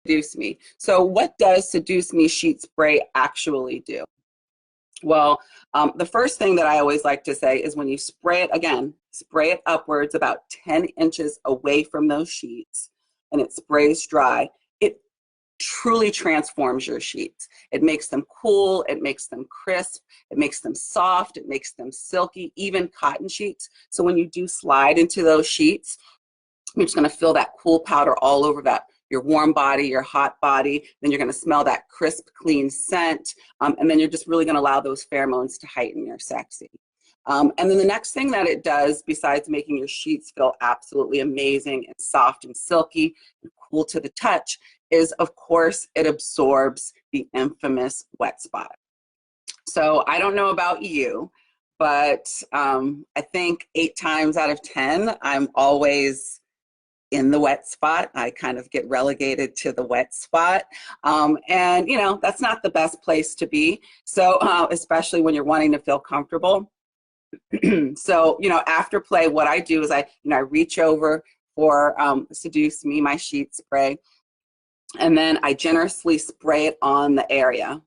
Seduce Me. So what does Seduce Me sheet spray actually do? Well, the first thing that I always like to say is when you spray it, again, spray it upwards about 10 inches away from those sheets, and it sprays dry, it truly transforms your sheets. It makes them cool, it makes them crisp, it makes them soft, it makes them silky, even cotton sheets. So when you do slide into those sheets, you're just going to feel that cool powder all over that your warm body, your hot body. Then you're going to smell that crisp, clean scent. And then you're just really going to allow those pheromones to heighten your sexy. And then the next thing that it does, besides making your sheets feel absolutely amazing and soft and silky and cool to the touch, is of course it absorbs the infamous wet spot. So I don't know about you, but I think 8 times out of 10, I'm always in the wet spot. I kind of get relegated to the wet spot. And, you know, that's not the best place to be. So, especially when you're wanting to feel comfortable. So, you know, after play, what I do is I reach over for Seduce Me, my sheet spray, and then I generously spray it on the area,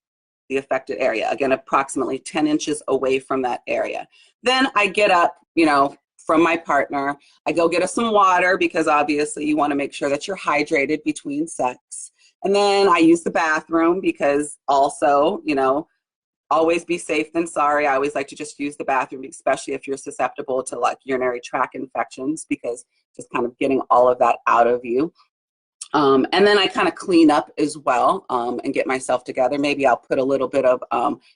the affected area, again, approximately 10 inches away from that area. Then I get up, you know, from my partner. I go get us some water because obviously you want to make sure that you're hydrated between sex. And then I use the bathroom because also, you know, always be safe than sorry. I always like to just use the bathroom, especially if you're susceptible to like urinary tract infections, because just kind of getting all of that out of you. And then I kind of clean up as well and get myself together. Maybe I'll put a little bit of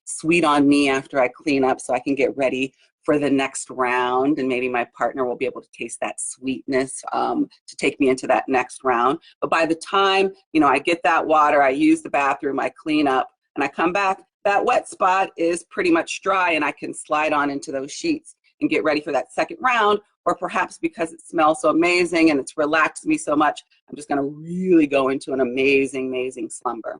sweet on me after I clean up so I can get ready for the next round, and maybe my partner will be able to taste that sweetness to take me into that next round. But by the time, you know, I get that water, I use the bathroom, I clean up, and I come back, that wet spot is pretty much dry, and I can slide on into those sheets and get ready for that second round. Or perhaps because it smells so amazing and it's relaxed me so much, I'm just gonna really go into an amazing, amazing slumber.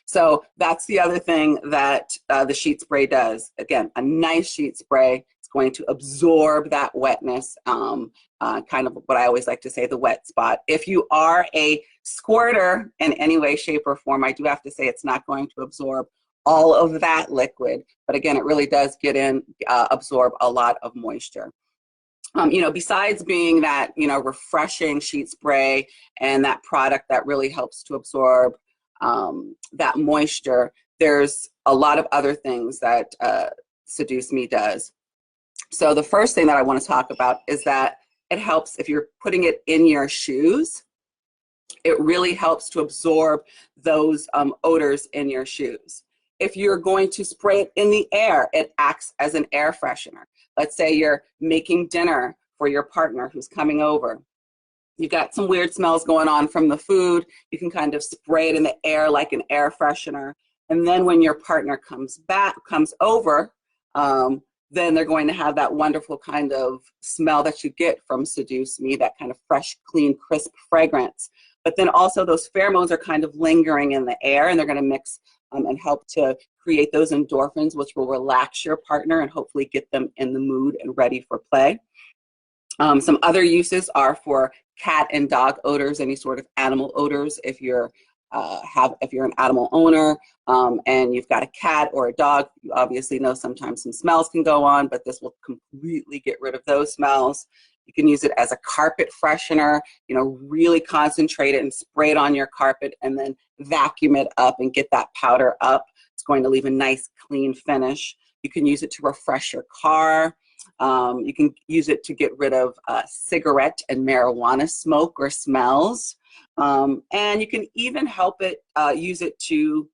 So that's the other thing that the sheet spray does. Again, a nice sheet spray is going to absorb that wetness, kind of what I always like to say, the wet spot. If you are a squirter in any way, shape, or form, I do have to say it's not going to absorb all of that liquid, but again, it really does get in, absorb a lot of moisture. You know, besides being that, you know, refreshing sheet spray and that product that really helps to absorb that moisture, there's a lot of other things that Seduce Me does. So the first thing that I want to talk about is that it helps if you're putting it in your shoes. It really helps to absorb those odors in your shoes. If you're going to spray it in the air, it acts as an air freshener. Let's say you're making dinner for your partner who's coming over. You've got some weird smells going on from the food. You can kind of spray it in the air like an air freshener. And then when your partner comes over, then they're going to have that wonderful kind of smell that you get from Seduce Me, that kind of fresh, clean, crisp fragrance. But then also those pheromones are kind of lingering in the air, and they're going to mix and help to create those endorphins, which will relax your partner and hopefully get them in the mood and ready for play. Some other uses are for cat and dog odors, any sort of animal odors. If you're an animal owner and you've got a cat or a dog, you obviously know sometimes some smells can go on, but this will completely get rid of those smells. You can use it as a carpet freshener, you know, really concentrate it and spray it on your carpet and then vacuum it up and get that powder up. It's going to leave a nice clean finish. You can use it to refresh your car. You can use it to get rid of cigarette and marijuana smoke or smells. And you can even help it, use it to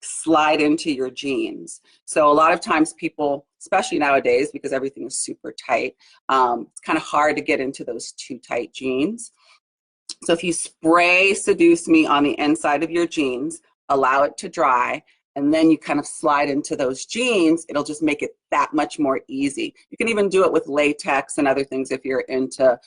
slide into your jeans. So a lot of times people, especially nowadays because everything is super tight, it's kind of hard to get into those too tight jeans. So if you spray Seduce Me on the inside of your jeans, allow it to dry, and then you kind of slide into those jeans, it'll just make it that much more easy. You can even do it with latex and other things if you're into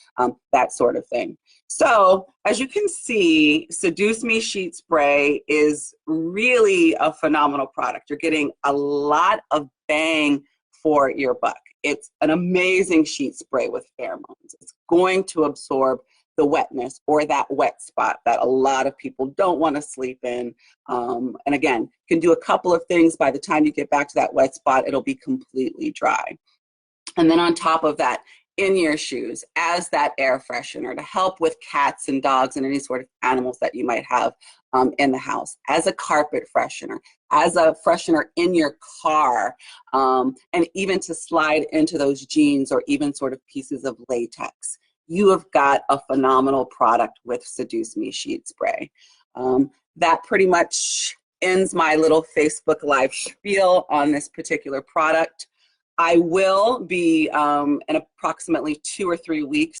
that sort of thing. So as you can see, Seduce Me sheet spray is really a phenomenal product. You're getting a lot of bang for your buck. It's an amazing sheet spray with pheromones. It's going to absorb the wetness or that wet spot that a lot of people don't want to sleep in. And again, you can do a couple of things. By the time you get back to that wet spot, it'll be completely dry. And then on top of that, in your shoes as that air freshener to help with cats and dogs and any sort of animals that you might have in the house, as a carpet freshener, as a freshener in your car, and even to slide into those jeans or even sort of pieces of latex. You have got a phenomenal product with Seduce Me Sheet Spray. That pretty much ends my little Facebook Live spiel on this particular product. I will be in approximately 2 or 3 weeks